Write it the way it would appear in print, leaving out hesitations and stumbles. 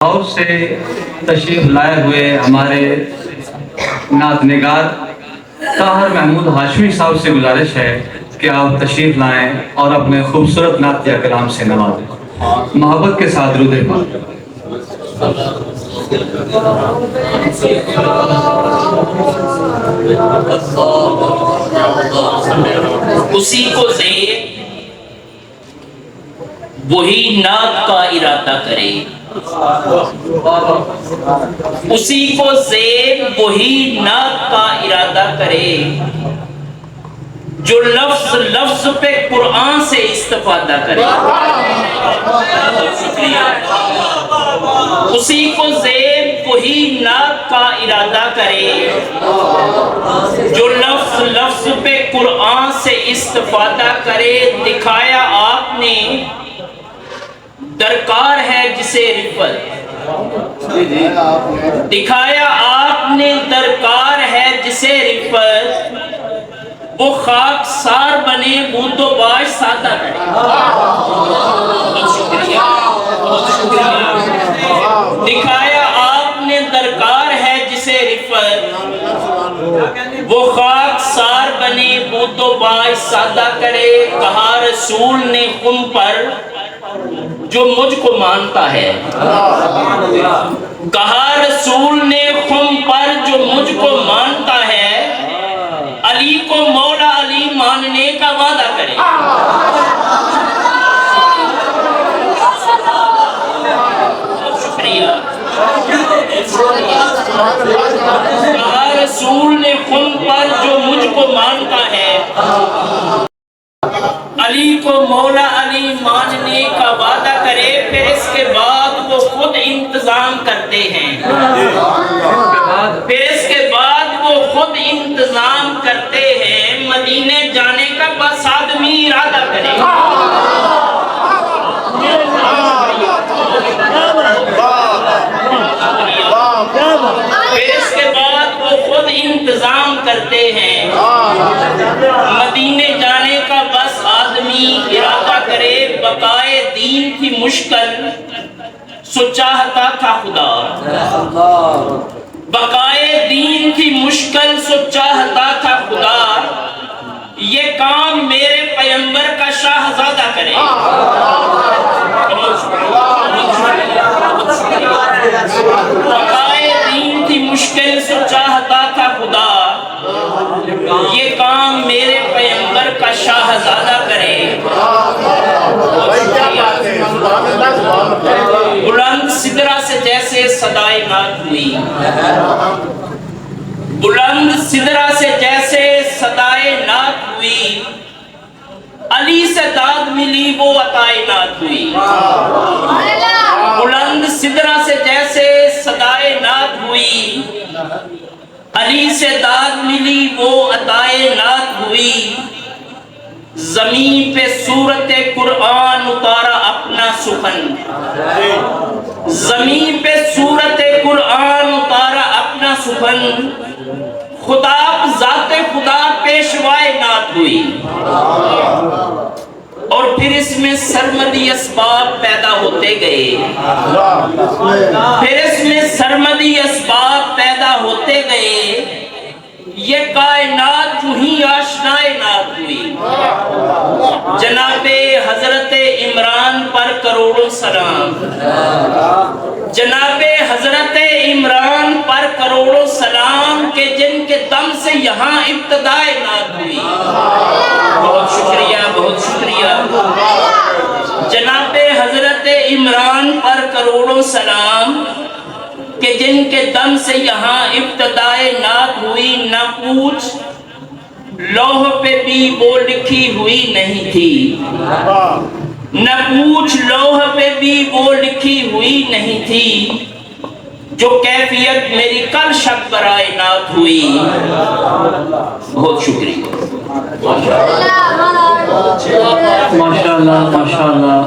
House से तशरीफ लाए हुए हमारे नात निगार ताहर महमूद हाशमी साहब से गुजारिश है कि आप तशरीफ लाएं और अपने खूबसूरत नातिया कलाम से नवाजें। मोहब्बत के साथ रुदे पाक। उसी को ज़ेब वही नात का इरादा करे, उसी को ज़ेब वही नात का इरादा करे, जो लफ्ज लफ्ज पे कुरान से इस्तिफादा करे। उसी को ज़ेब वही नात का इरादा करे, जो लफ्ज लफ्ज पे कुरान से इस्तिफादा करे। दिखाया आपने दरकार है जिसे रिफत, दिखाया आपने दरकार है जिसे रिफत, वो खाकसार बने बूंदो बाश सादा करे। दिखाया आपने दरकार है जिसे रिफत, वो खाकसार बने बूंदो बाश सादा करे। कहा रसूल ने खुम पर जो मुझको मानता है, कहा रसूल ने खुम पर जो मुझको मानता है, अली को मौला अली मानने का वादा करे। शुक्रिया। कहा रसूल ने खुम पर जो मुझको मानता है, अली को मौला अली मानने का वादा करे। फिर इसके बाद वो खुद इंतजाम करते हैं, फिर इसके बाद वो खुद इंतजाम करते हैं। मदीने जाने का बस आदमी इरादा करे। फिर इसके बाद वो खुद इंतजाम करते हैं। मदीने जाने का बस आदमी इरादा करे। बकाए दीन की मुश्किल सो चाहता था खुदा, बकाए दीन की मुश्किल सो चाहता था खुदा, ये काम मेरे पैगंबर का शाहजादा करे। बकाए दीन की मुश्किल सो चाहता था खुदा, ये काम मेरे पैगंबर का शाहजादा करे। बुलंद सिदरा से जैसे सदाए नात हुई, बुलंद सिदरा से जैसे सदाए नात हुई, अली से दाद मिली वो अताए नात हुई। बुलंद सिदरा से जैसे सदाए नात हुई, अली से दाद मिली वो अताए नात हुई। ज़मीन पे सूरत कुरान उतारा अपना सुखन, ज़मीन पे सूरत कुरान उतारा अपना सुखन, खुदा ज़ाते खुदा पेशवाए नात हुई। और फिर इसमें सरमदी असबाब पैदा होते गए, फिर इसमें सरमदी असबाब पैदा होते गए। ये कायनात यूं ही आशनाए नात हुई। जनाबे हजरत इमरान पर करोड़ों सलाम, जनाबे हजरत इमरान पर करोड़ों सलाम के जिनके दम से यहाँ इब्तिदाए नात हुई। बहुत शुक्रिया, बहुत शुक्रिया। जनाबे हजरत इमरान पर करोड़ों सलाम कि जिनके दम से यहाँ इब्तिदाए नात हुई। न पूछ लौह पे भी वो लिखी हुई नहीं थी, न पूछ लौह पे भी वो लिखी हुई नहीं थी, जो कैफियत मेरी कल शक बराए नात हुई। बहुत शुक्रिया। माशाअल्लाह माशाअल्लाह।